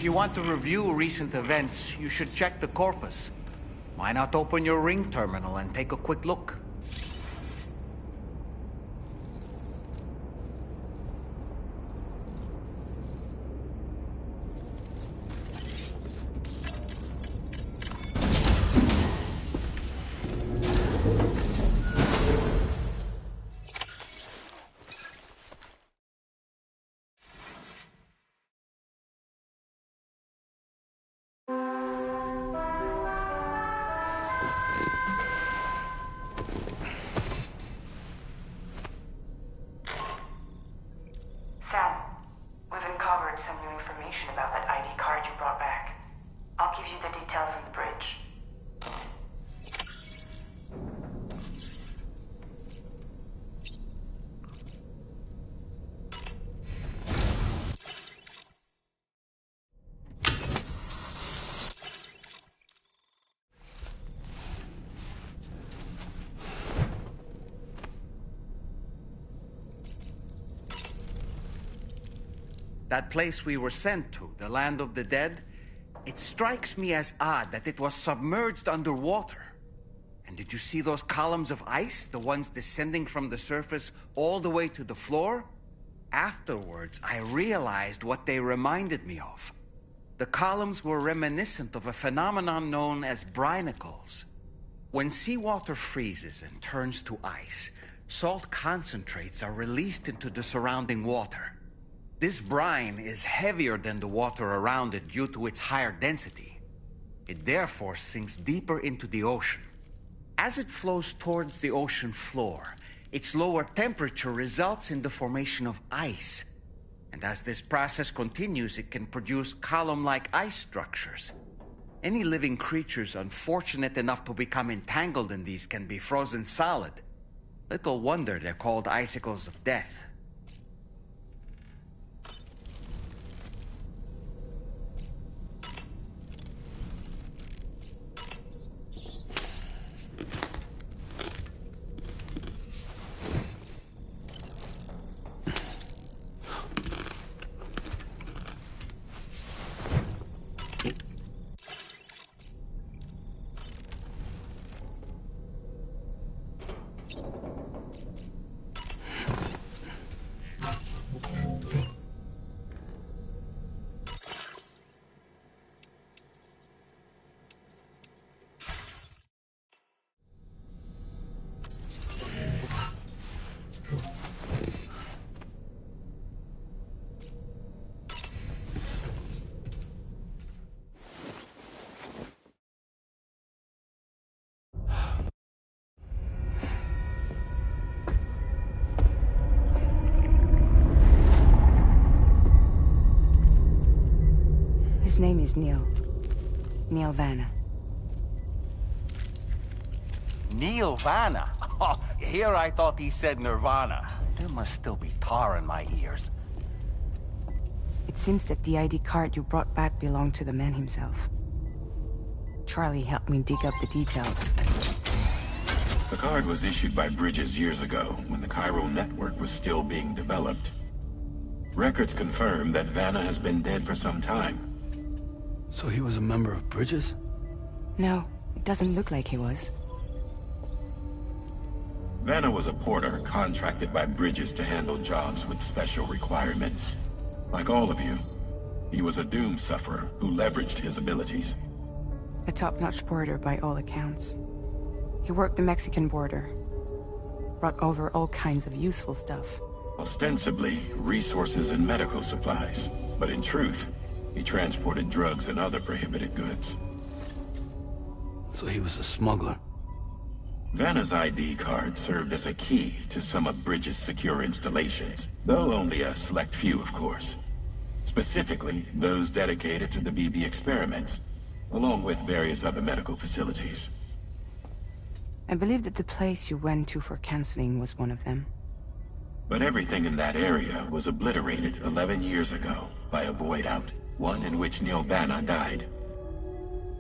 you want to review recent events, you should check the corpus. Why not open your ring terminal and take a quick look? Sam, we've uncovered some new information about that ID card you brought back. I'll give you the details on the bridge. That place we were sent to, the Land of the Dead, it strikes me as odd that it was submerged underwater. And did you see those columns of ice, the ones descending from the surface all the way to the floor? Afterwards, I realized what they reminded me of. The columns were reminiscent of a phenomenon known as brinicles. When seawater freezes and turns to ice, salt concentrates are released into the surrounding water. This brine is heavier than the water around it due to its higher density. It therefore sinks deeper into the ocean. As it flows towards the ocean floor, its lower temperature results in the formation of ice. And as this process continues, it can produce column-like ice structures. Any living creatures unfortunate enough to become entangled in these can be frozen solid. Little wonder they're called icicles of death. His name is Neil. Neil Vanna. Neil Vanna? Oh, here I thought he said Nirvana. There must still be tar in my ears. It seems that the ID card you brought back belonged to the man himself. Charlie helped me dig up the details. The card was issued by Bridges years ago, when the chiral network was still being developed. Records confirm that Vanna has been dead for some time. So he was a member of Bridges? No, it doesn't look like he was. Vanna was a porter contracted by Bridges to handle jobs with special requirements. Like all of you, he was a doom sufferer who leveraged his abilities. A top-notch porter by all accounts. He worked the Mexican border. Brought over all kinds of useful stuff. Ostensibly, resources and medical supplies. But in truth, he transported drugs and other prohibited goods. So he was a smuggler. Vanna's ID card served as a key to some of Bridges' secure installations, though only a select few, of course. Specifically, those dedicated to the BB experiments, along with various other medical facilities. I believe that the place you went to for counseling was one of them. But everything in that area was obliterated 11 years ago by a void out, one in which Neil Vanna died.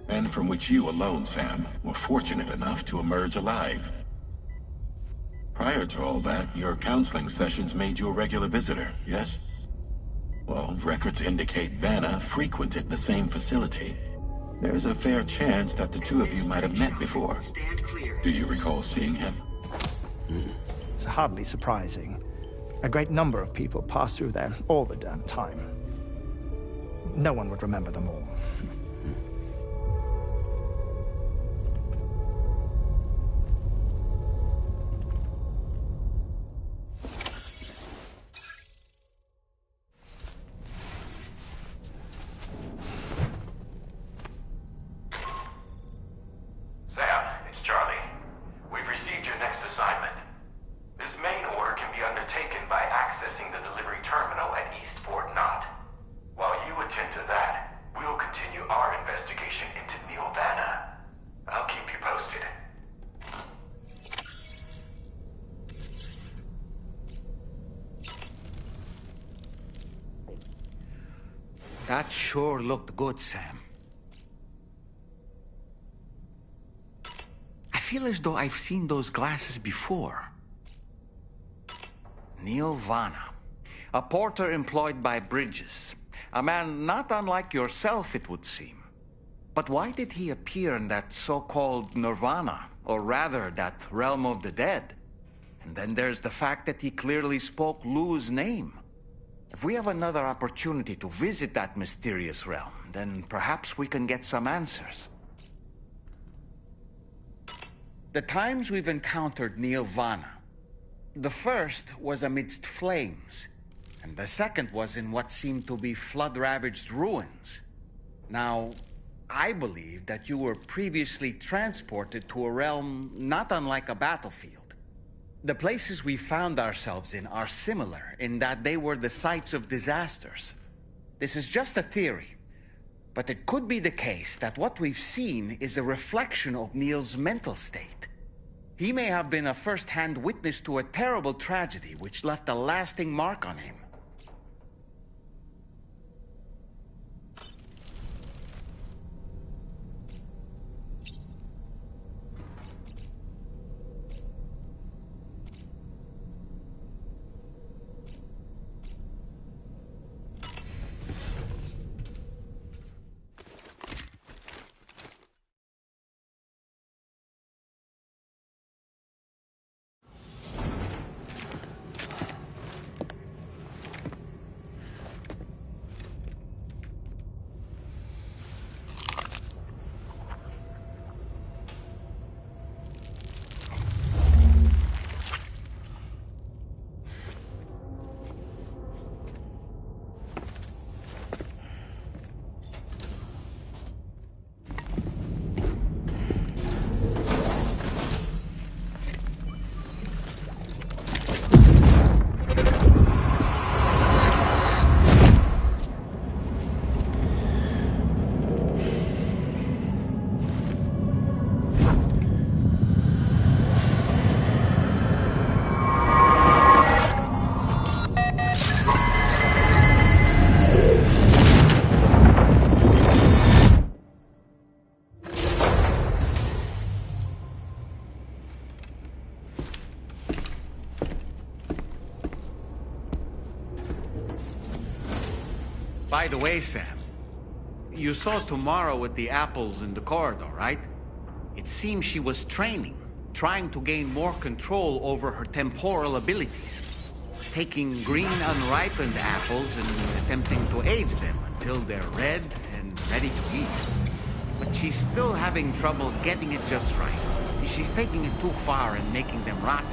And from which you alone, Sam, were fortunate enough to emerge alive. Prior to all that, your counseling sessions made you a regular visitor, yes? Well, records indicate Vanna frequented the same facility. There's a fair chance that the two of you might have met before. Stand clear. Do you recall seeing him? It's hardly surprising. A great number of people pass through there all the damn time. No one would remember them all. Sam, it's Charlie. We've received your next assignment. This main order can be undertaken by accessing the delivery terminal at Eastport Knot. While you attend to that, we'll continue our investigation into Neil Vanna. I'll keep you posted. That sure looked good, Sam. I feel as though I've seen those glasses before. Neil Vanna, a porter employed by Bridges. A man not unlike yourself, it would seem. But why did he appear in that so-called Nirvana, or rather, that realm of the dead? And then there's the fact that he clearly spoke Lou's name. If we have another opportunity to visit that mysterious realm, then perhaps we can get some answers. The times we've encountered Neil Vanna, the first was amidst flames, and the second was in what seemed to be flood-ravaged ruins. Now, I believe that you were previously transported to a realm not unlike a battlefield. The places we found ourselves in are similar in that they were the sites of disasters. This is just a theory, but it could be the case that what we've seen is a reflection of Neil's mental state. He may have been a first-hand witness to a terrible tragedy which left a lasting mark on him. By the way, Sam, you saw Tomorrow with the apples in the corridor, right? It seems she was training, trying to gain more control over her temporal abilities, taking green unripened apples and attempting to age them until they're red and ready to eat. But she's still having trouble getting it just right. She's taking it too far and making them rotten.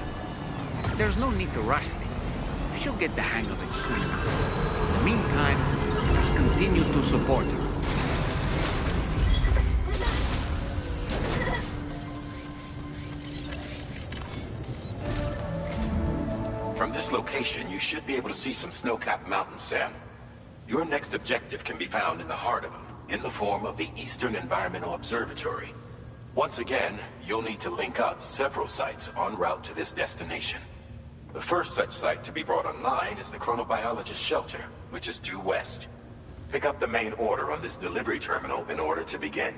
There's no need to rush things. She'll get the hang of it soon enough. In the meantime, let's continue to support her. From this location, you should be able to see some snow-capped mountains, Sam. Your next objective can be found in the heart of them, in the form of the Eastern Environmental Observatory. Once again, you'll need to link up several sites en route to this destination. The first such site to be brought online is the Chronobiologist Shelter, which is due west. Pick up the main order on this delivery terminal in order to begin.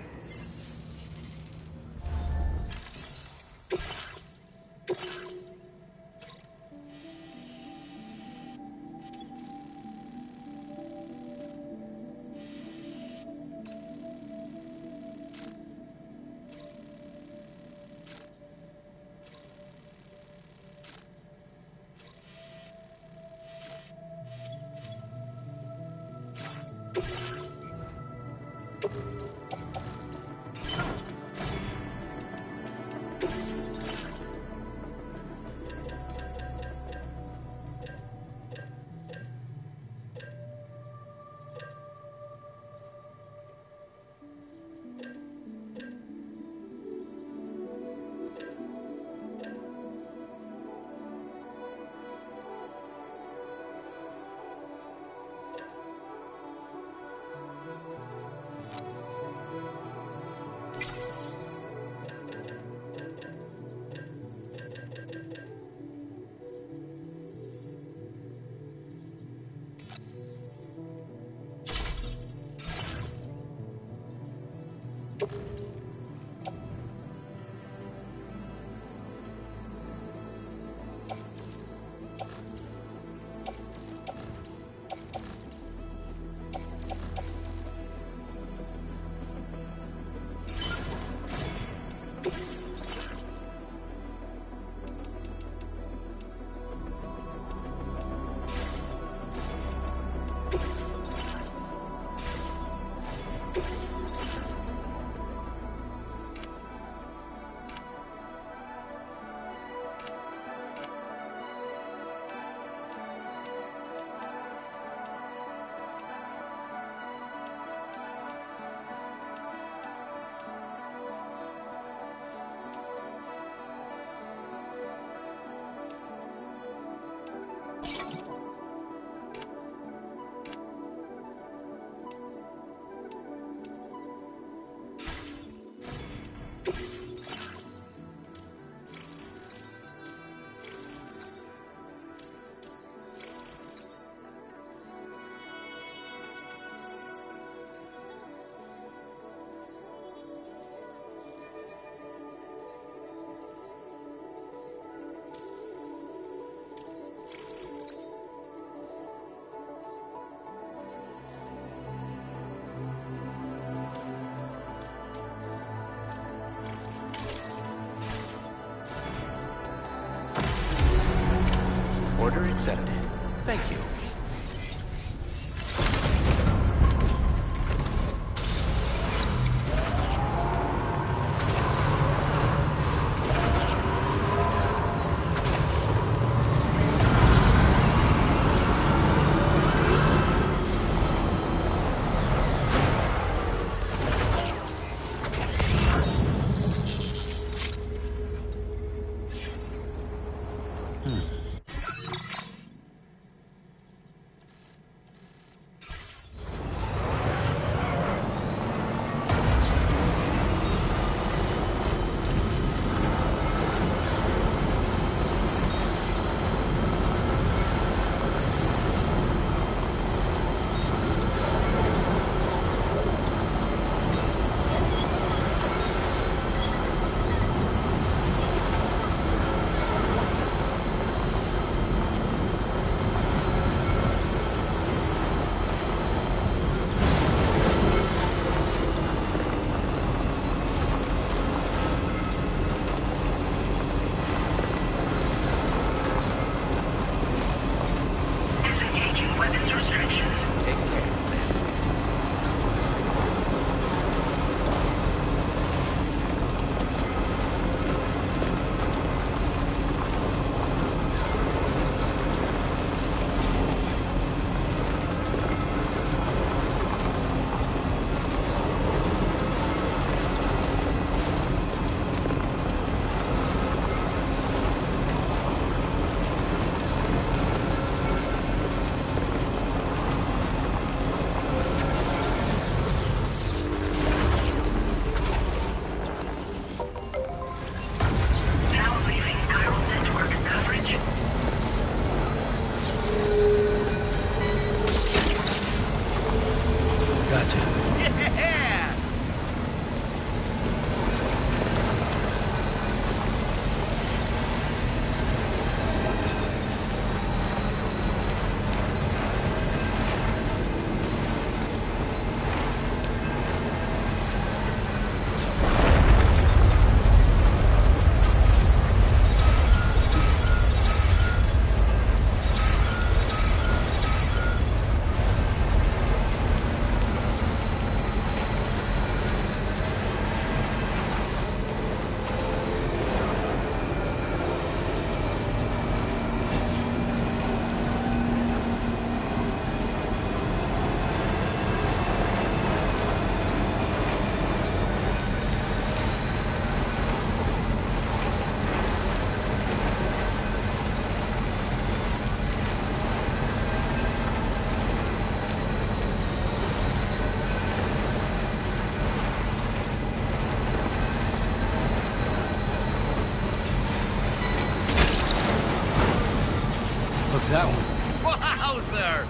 Order accepted. Thank you. That one. Wowzer!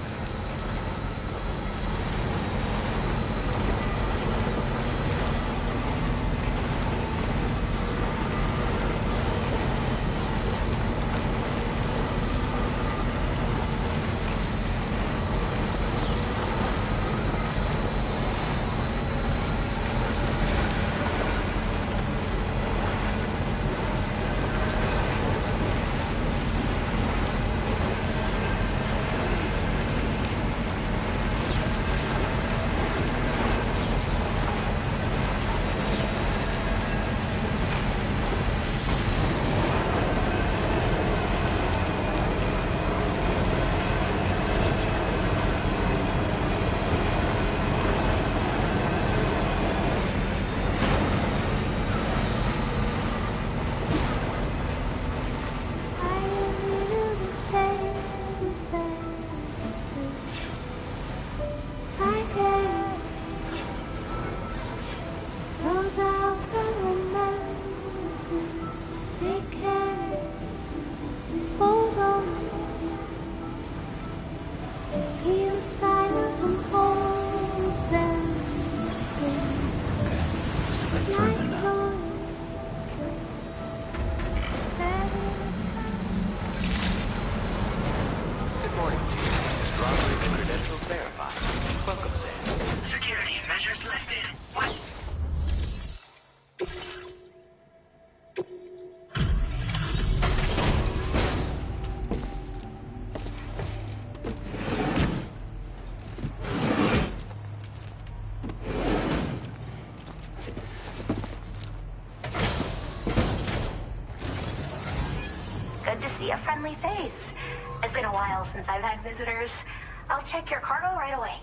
Good to see a friendly face. It's been a while since I've had visitors. I'll check your cargo right away.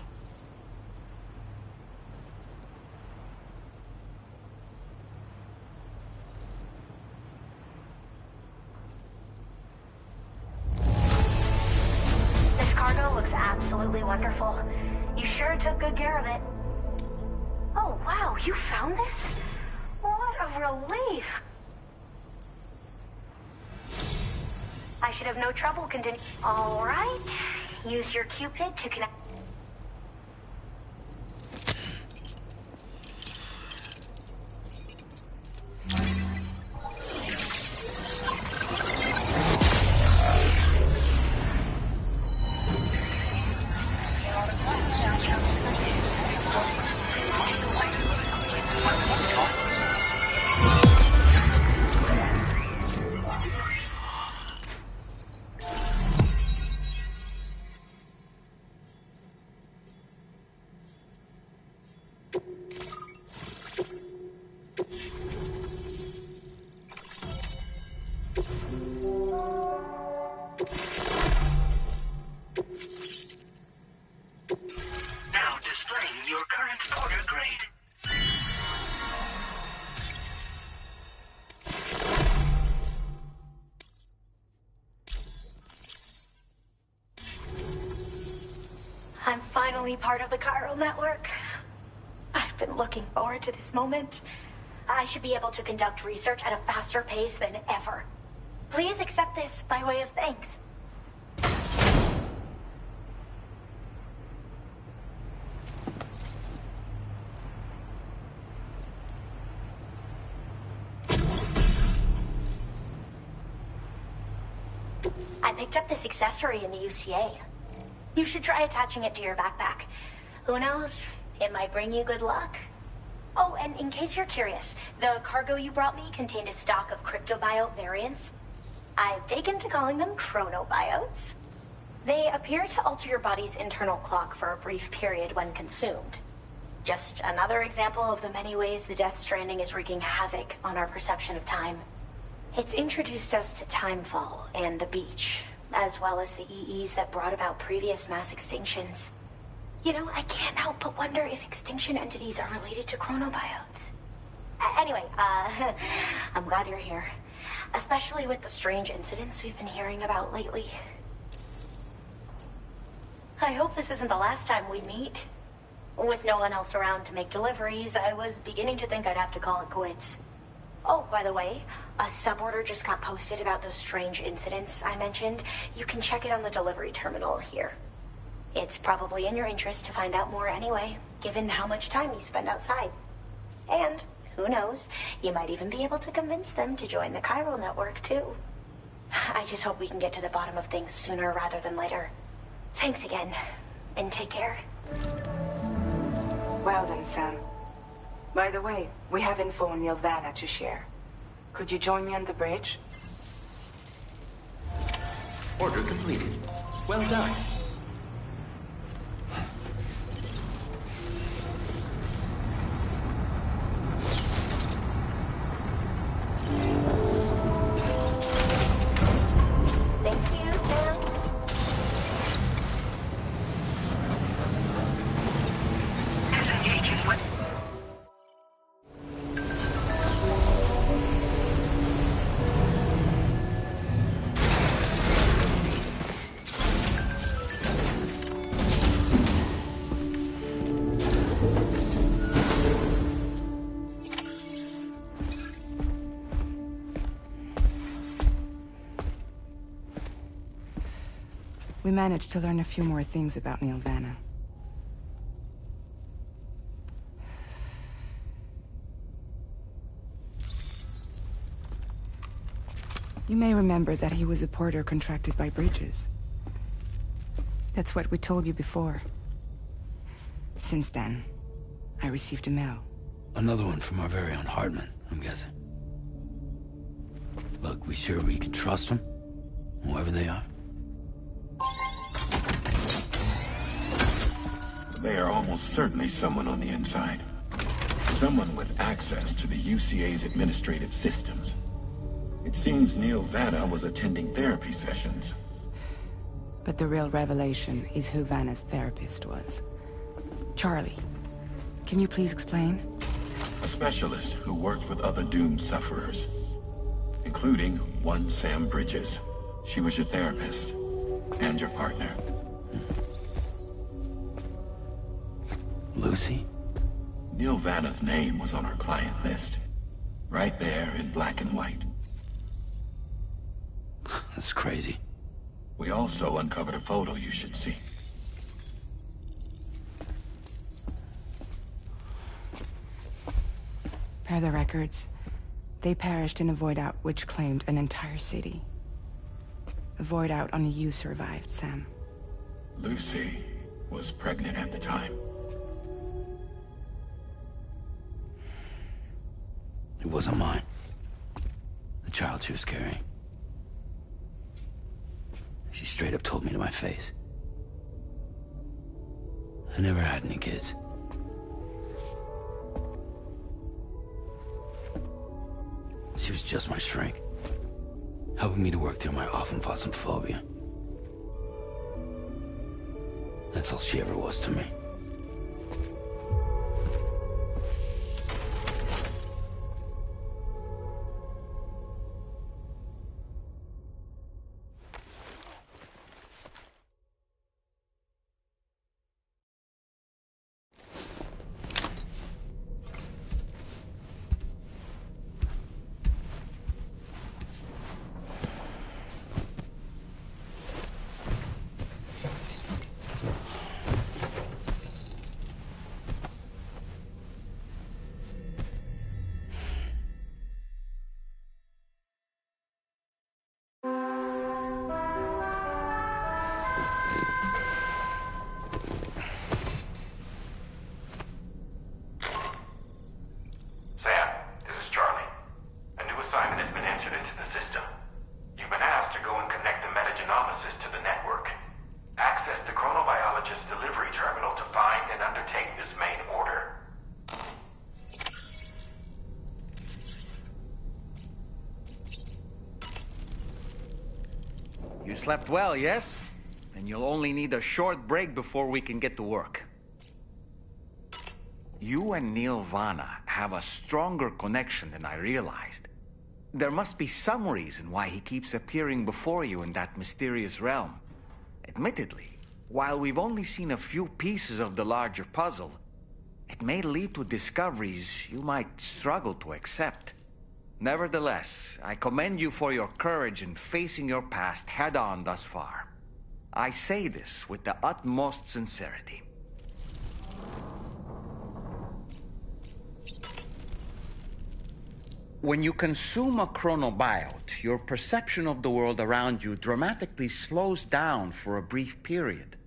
This cargo looks absolutely wonderful. You sure took good care of it. Oh, wow, you found this? What a relief. I should have no trouble continuing. All right. Use your Cupid to connect. Now displaying your current porter grade. I'm finally part of the chiral network. I've been looking forward to this moment. I should be able to conduct research at a faster pace than ever. Please accept this by way of thanks. I picked up this accessory in the UCA. You should try attaching it to your backpack. Who knows? It might bring you good luck. Oh, and in case you're curious, the cargo you brought me contained a stock of cryptobiote variants. I've taken to calling them chronobiotes. They appear to alter your body's internal clock for a brief period when consumed. Just another example of the many ways the Death Stranding is wreaking havoc on our perception of time. It's introduced us to timefall and the beach, as well as the EEs that brought about previous mass extinctions. You know, I can't help but wonder if extinction entities are related to chronobiotes. Anyway, I'm glad you're here. Especially with the strange incidents we've been hearing about lately. I hope this isn't the last time we meet. With no one else around to make deliveries, I was beginning to think I'd have to call it quits. Oh, by the way, a suborder just got posted about those strange incidents I mentioned. You can check it on the delivery terminal here. It's probably in your interest to find out more anyway, given how much time you spend outside. And, who knows, you might even be able to convince them to join the chiral network, too. I just hope we can get to the bottom of things sooner rather than later. Thanks again, and take care. Well then, Sam. By the way, we have info on Nilvana to share. Could you join me on the bridge? Order completed. Well done. Thank you, Sam. Disengaging with... We managed to learn a few more things about Nilvana. You may remember that he was a porter contracted by Bridges. That's what we told you before. Since then, I received a mail. Another one from our very own Hartman, I'm guessing. Look, we sure we can trust them? Whoever they are? They are almost certainly someone on the inside. Someone with access to the UCA's administrative systems. It seems Neil Vanna was attending therapy sessions. But the real revelation is who Vanna's therapist was. Charlie, can you please explain? A specialist who worked with other doomed sufferers, including one Sam Bridges. She was your therapist and your partner. Lucy? Neil Vanna's name was on our client list. Right there in black and white. That's crazy. We also uncovered a photo you should see. Per the records, they perished in a void out which claimed an entire city. A void out only you survived, Sam. Lucy was pregnant at the time. It wasn't mine. The child she was carrying. She straight up told me to my face. I never had any kids. She was just my shrink, helping me to work through my often phobia. That's all she ever was to me. You slept well, yes? Then you'll only need a short break before we can get to work. You and Neil Vanna have a stronger connection than I realized. There must be some reason why he keeps appearing before you in that mysterious realm. Admittedly, while we've only seen a few pieces of the larger puzzle, it may lead to discoveries you might struggle to accept. Nevertheless, I commend you for your courage in facing your past head-on thus far. I say this with the utmost sincerity. When you consume a chronobiote, your perception of the world around you dramatically slows down for a brief period.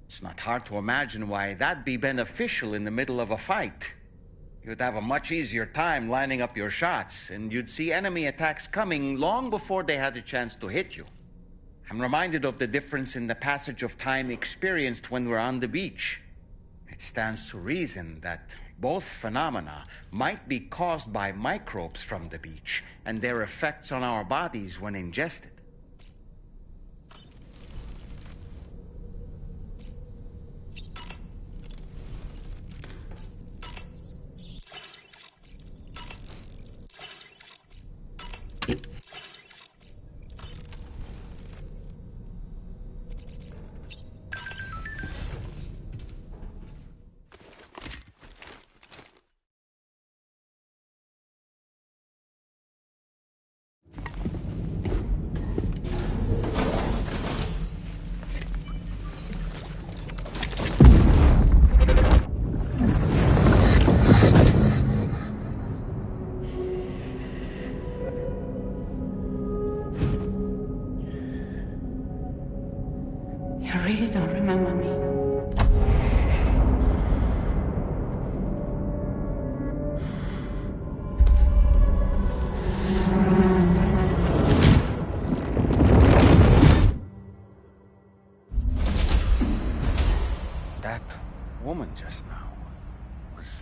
It's not hard to imagine why that'd be beneficial in the middle of a fight. You'd have a much easier time lining up your shots, and you'd see enemy attacks coming long before they had a chance to hit you. I'm reminded of the difference in the passage of time experienced when we're on the beach. It stands to reason that both phenomena might be caused by microbes from the beach and their effects on our bodies when ingested.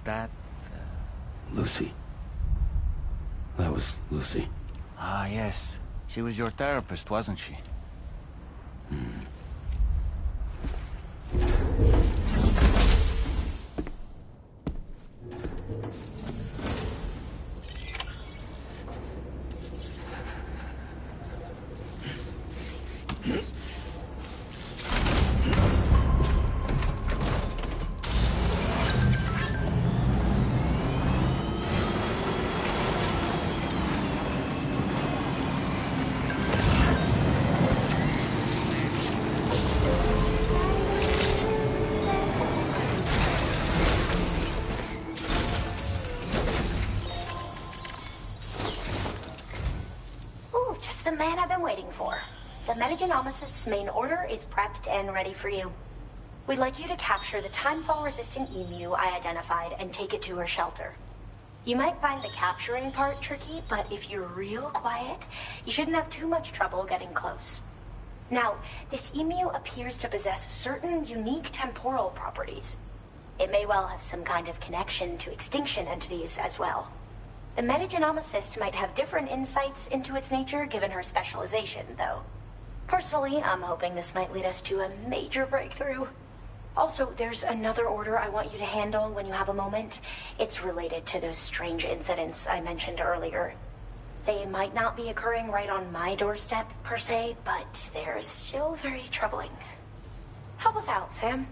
that... Lucy. That was Lucy. Ah, yes. She was your therapist, wasn't she? Ooh, just the man I've been waiting for. The Metagenomicist's main order is prepped and ready for you. We'd like you to capture the timefall-resistant emu I identified and take it to her shelter. You might find the capturing part tricky, but if you're real quiet, you shouldn't have too much trouble getting close. Now, this emu appears to possess certain unique temporal properties. It may well have some kind of connection to extinction entities as well. The metagenomicist might have different insights into its nature given her specialization, though. Personally, I'm hoping this might lead us to a major breakthrough. Also, there's another order I want you to handle when you have a moment. It's related to those strange incidents I mentioned earlier. They might not be occurring right on my doorstep, per se, but they're still very troubling. Help us out, Sam.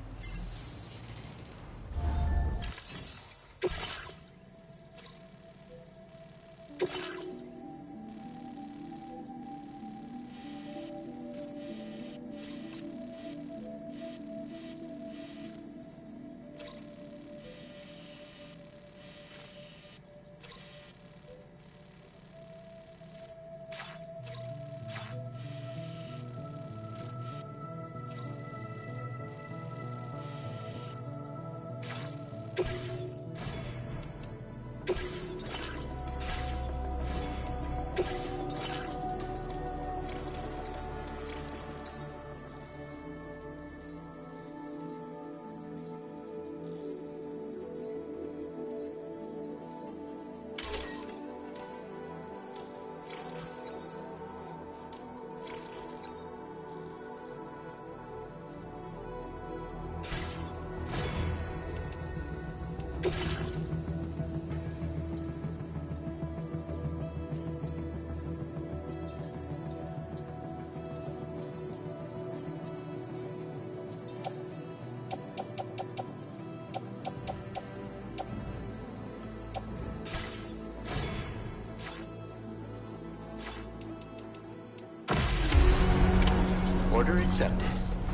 Order accepted.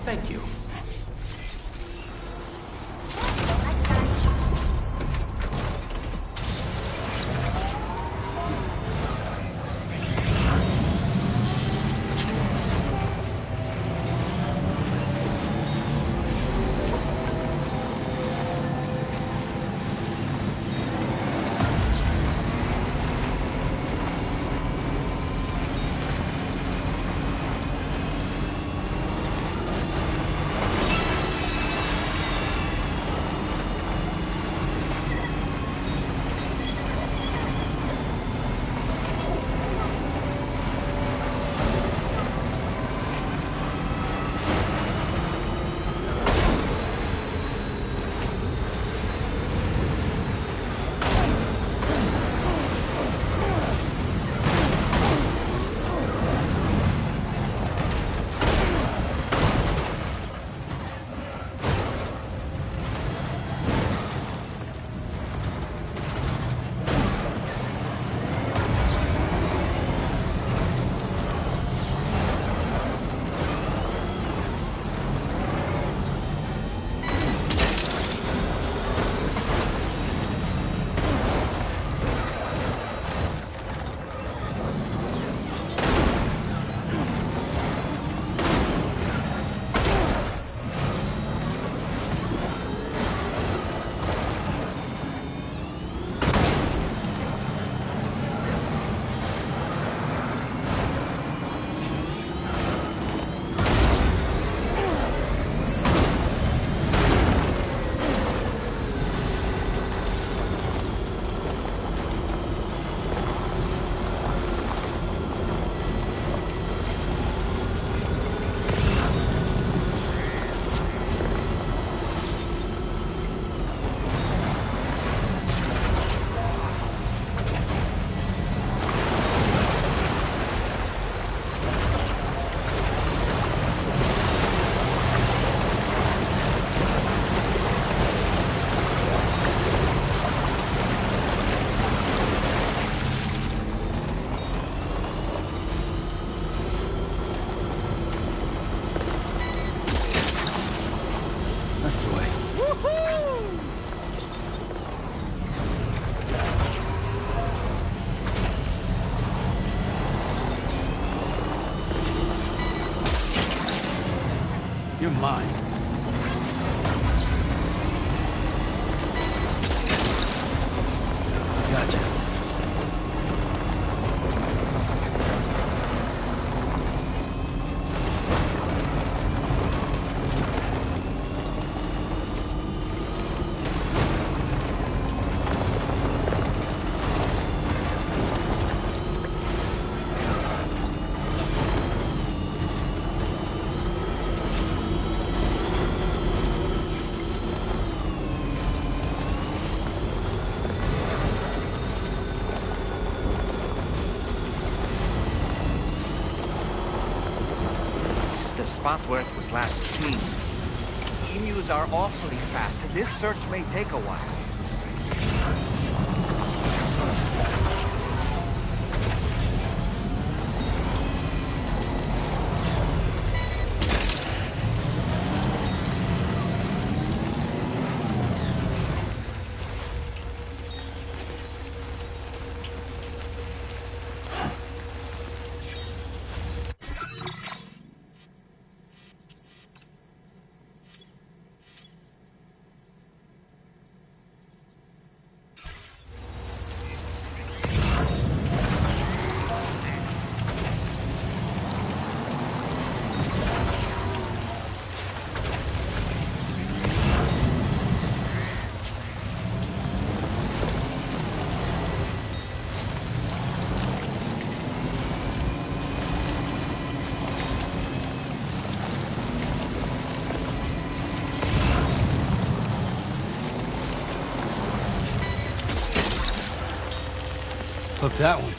Thank you. mine. Gotcha. Spot where it was last seen. Emus are awfully fast. This search may take a while. Hook that one.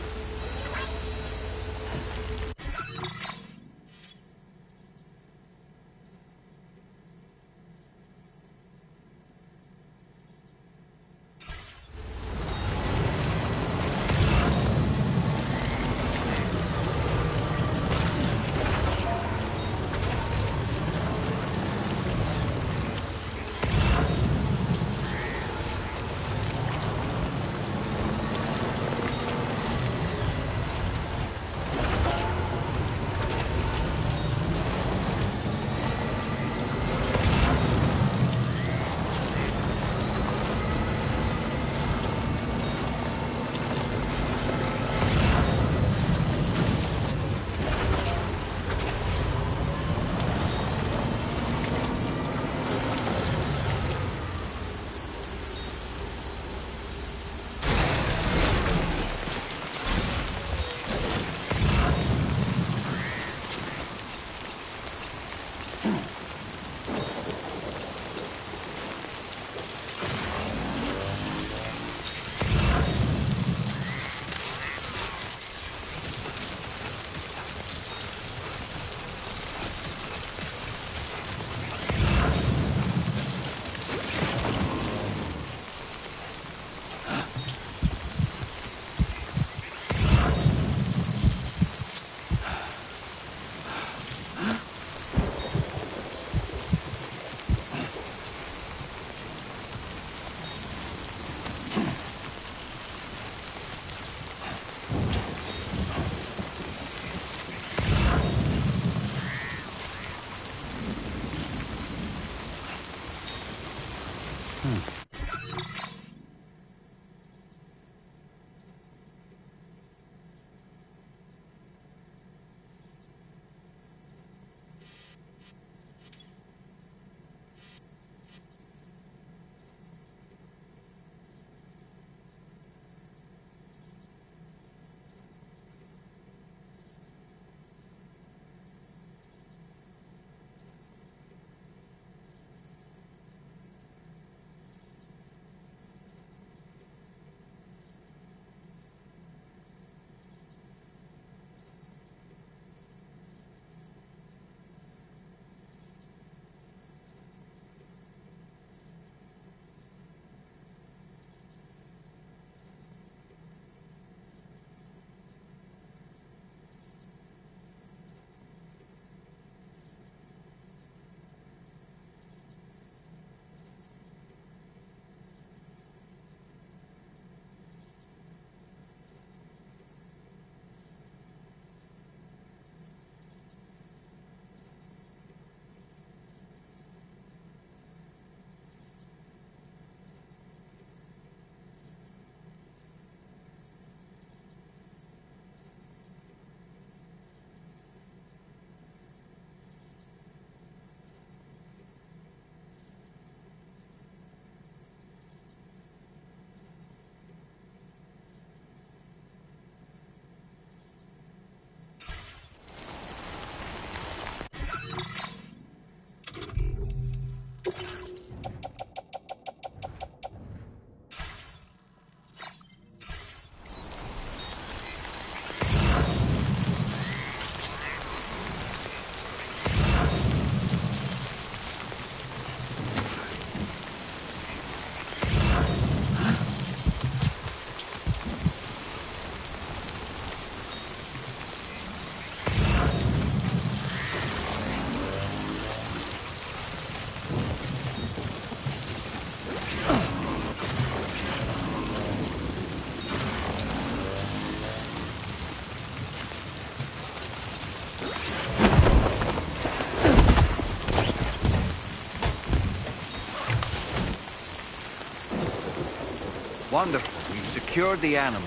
Wonderful. We've secured the animal.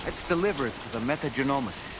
Let's deliver it to the metagenomicist.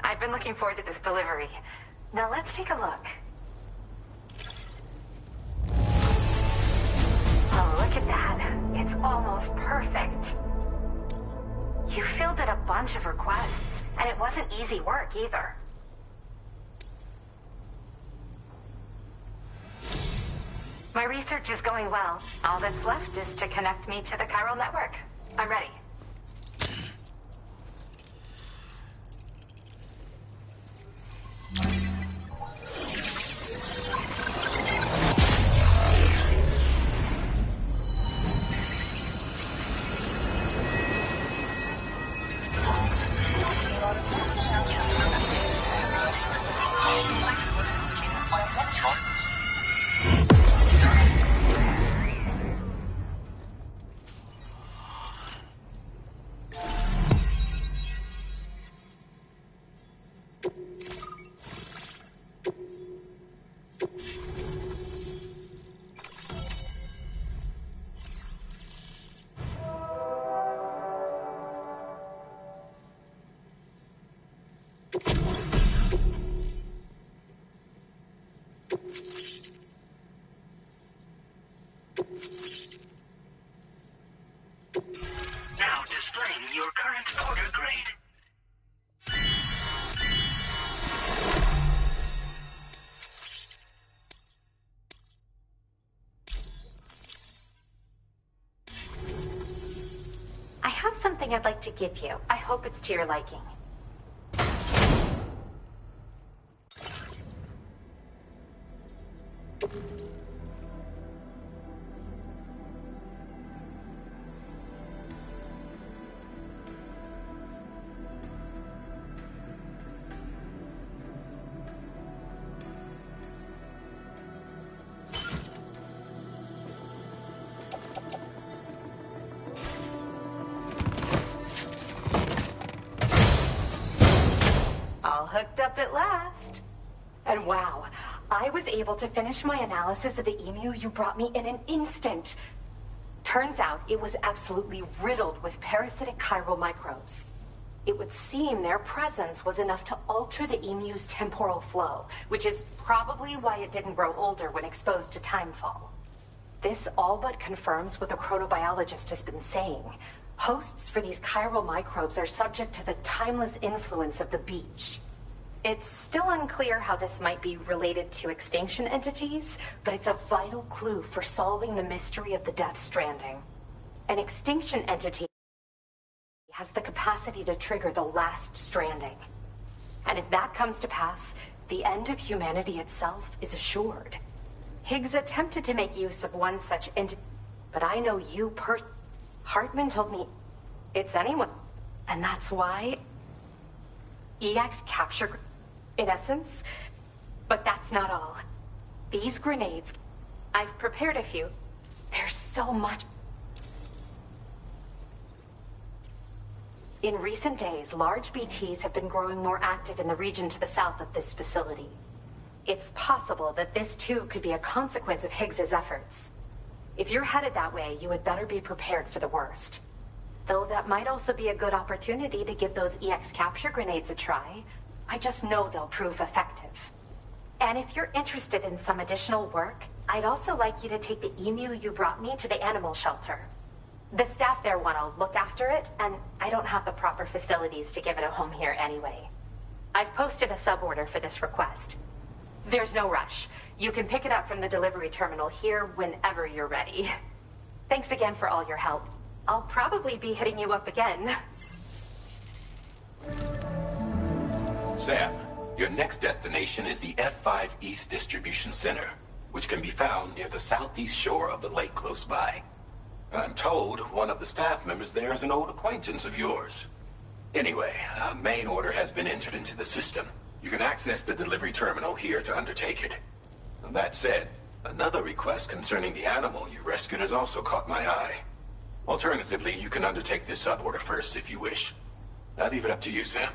I've been looking forward to this delivery. Now let's take a look. Oh, look at that. It's almost perfect. You filled in a bunch of requests, and it wasn't easy work either. My research is going well. All that's left is to connect me to the chiral network. I'm ready. Now displaying your current order grade. I have something I'd like to give you. I hope it's to your liking. Hooked up at last. And wow, I was able to finish my analysis of the emu you brought me in an instant. Turns out it was absolutely riddled with parasitic chiral microbes. It would seem their presence was enough to alter the emu's temporal flow, which is probably why it didn't grow older when exposed to timefall. This all but confirms what the chronobiologist has been saying. Hosts for these chiral microbes are subject to the timeless influence of the beach. It's still unclear how this might be related to extinction entities, but it's a vital clue for solving the mystery of the Death Stranding. An extinction entity has the capacity to trigger the last stranding. And if that comes to pass, the end of humanity itself is assured. Higgs attempted to make use of one such entity, but I know you Hartman told me it's anyone. And that's why EX capture, in essence. But that's not all. These grenades, I've prepared a few. There's so much. In recent days, large BTs have been growing more active in the region to the south of this facility. It's possible that this too could be a consequence of Higgs's efforts. If you're headed that way, you had better be prepared for the worst. Though that might also be a good opportunity to give those EX capture grenades a try. I just know they'll prove effective. And if you're interested in some additional work, I'd also like you to take the emu you brought me to the animal shelter. The staff there want to look after it, and I don't have the proper facilities to give it a home here anyway. I've posted a suborder for this request. There's no rush. You can pick it up from the delivery terminal here whenever you're ready. Thanks again for all your help. I'll probably be hitting you up again. Sam, your next destination is the F5 East Distribution Center, which can be found near the southeast shore of the lake close by. I'm told one of the staff members there is an old acquaintance of yours. Anyway, a main order has been entered into the system. You can access the delivery terminal here to undertake it. That said, another request concerning the animal you rescued has also caught my eye. Alternatively, you can undertake this suborder first if you wish. I'll leave it up to you, Sam.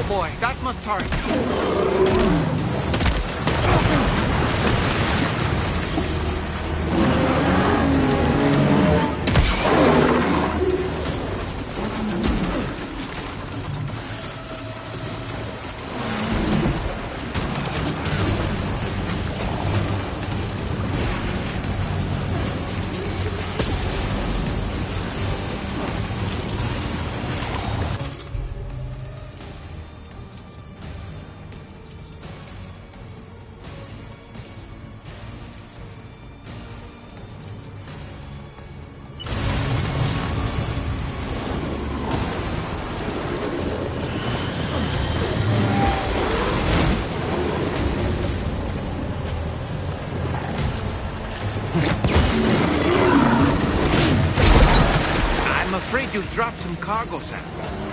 boy. That must hurt. I'm afraid you dropped some cargo samples.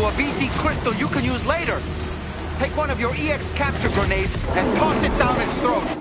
A VT crystal you can use later. Take one of your EX capture grenades and toss it down its throat.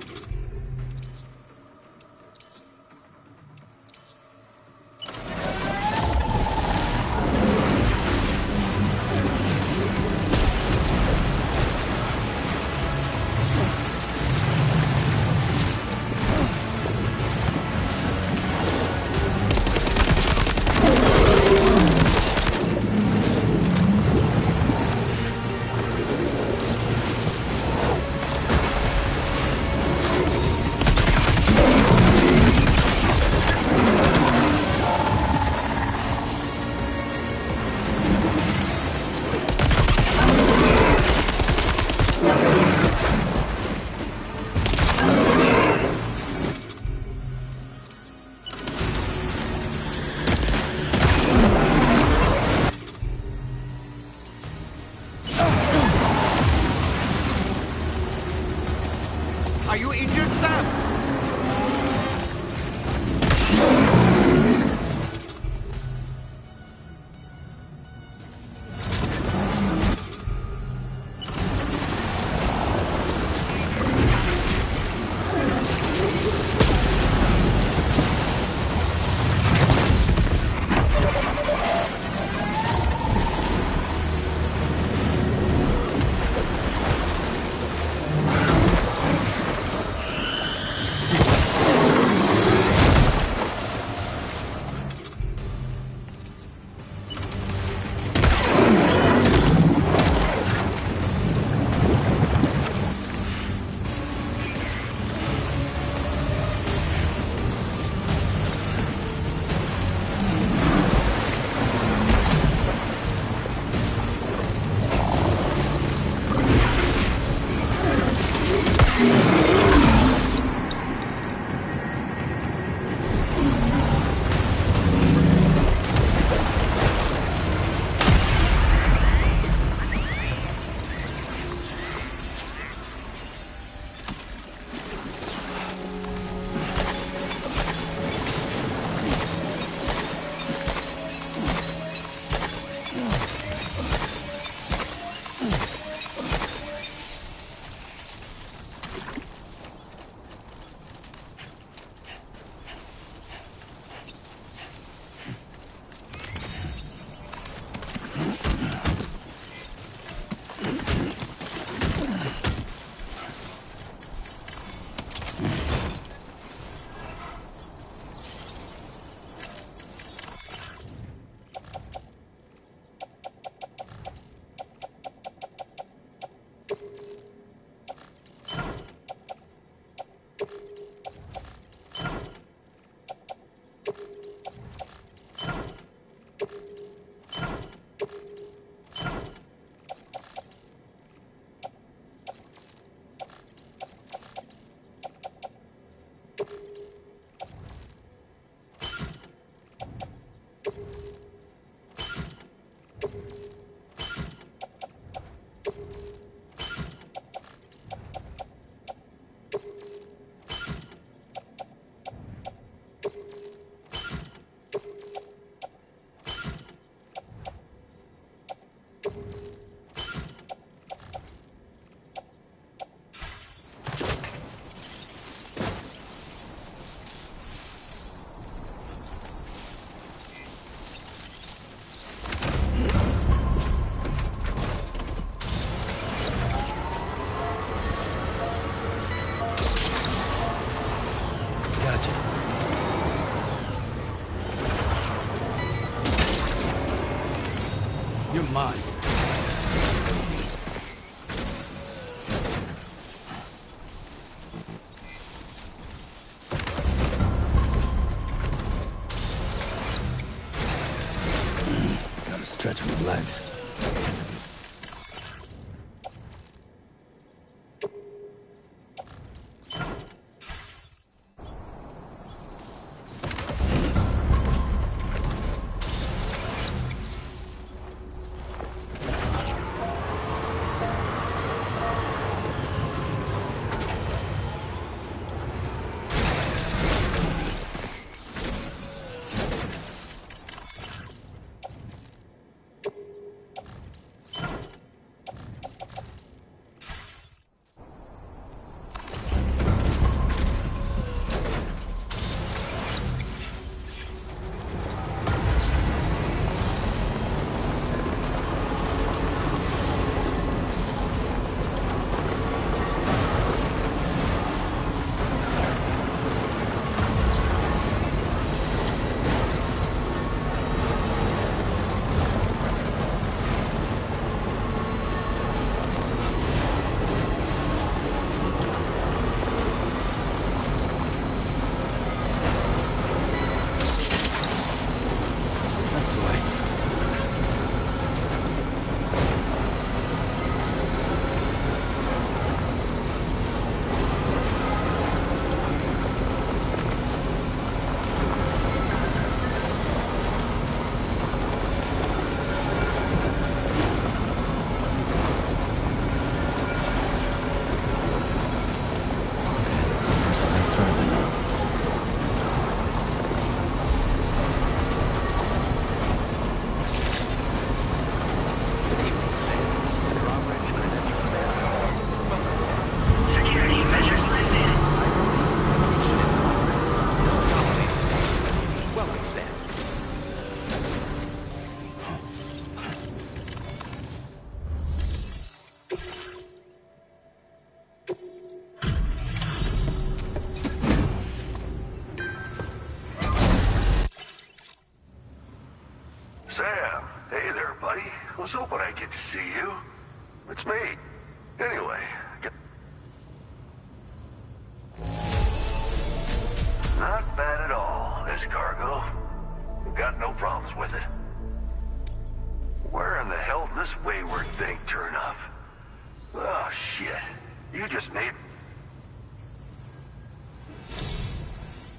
You're mine. Gotta stretch my legs. Sam, hey there, buddy. Was hoping I'd get to see you. It's me. Anyway, not bad at all, this cargo. Got no problems with it. Where in the hell did this wayward thing turn up? Oh, shit. You just made...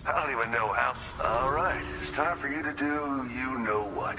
I don't even know how... All right, it's time for you to do you-know-what.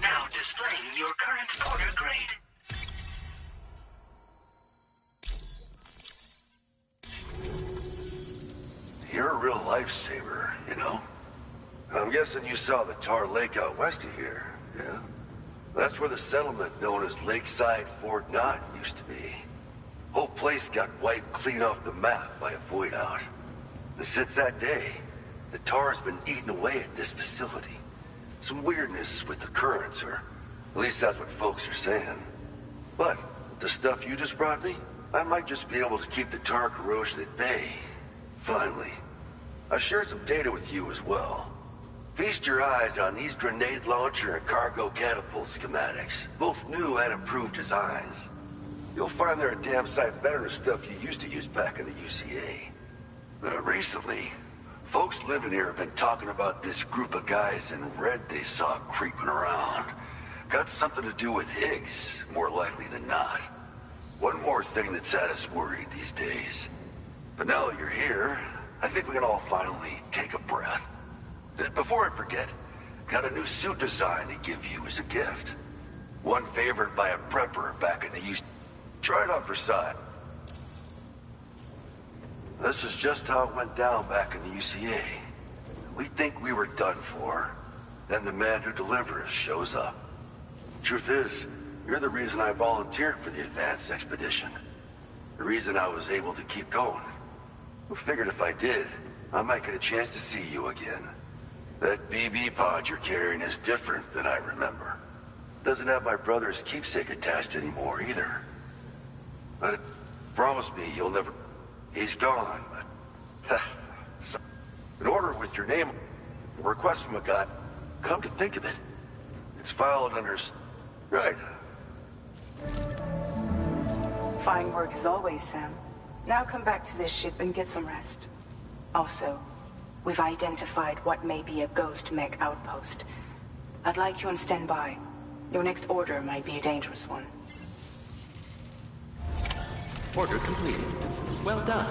Now displaying your current order grade. You're a real lifesaver, you know? I'm guessing you saw the Tar Lake out west of here, yeah? That's where the settlement known as Lakeside Fort Knott used to be. Whole place got wiped clean off the map by a void out. And since that day, the tar's been eating away at this facility. Some weirdness with the currents, or at least that's what folks are saying. But with the stuff you just brought me, I might just be able to keep the tar corrosion at bay. Finally. I've shared some data with you as well. Feast your eyes on these grenade launcher and cargo catapult schematics, both new and improved designs. You'll find they're a damn sight better than stuff you used to use back in the UCA. Recently, folks living here have been talking about this group of guys in red they saw creeping around. Got something to do with Higgs, more likely than not. One more thing that's had us worried these days. But now that you're here, I think we can all finally take a breath. Before I forget, got a new suit design to give you as a gift. One favored by a prepper back in the UCA. Try it on for size. This is just how it went down back in the UCA. We think we were done for. Then the man who delivers shows up. Truth is, you're the reason I volunteered for the advanced expedition. The reason I was able to keep going. I figured if I did, I might get a chance to see you again. That BB pod you're carrying is different than I remember. Doesn't have my brother's keepsake attached anymore either. But promise me you'll never... He's gone, but... An order with your name, a request from a guy. Come to think of it, it's filed under... Right. Fine work as always, Sam. Now come back to this ship and get some rest. Also, we've identified what may be a ghost mech outpost. I'd like you on standby. Your next order might be a dangerous one. Order completed. Well done.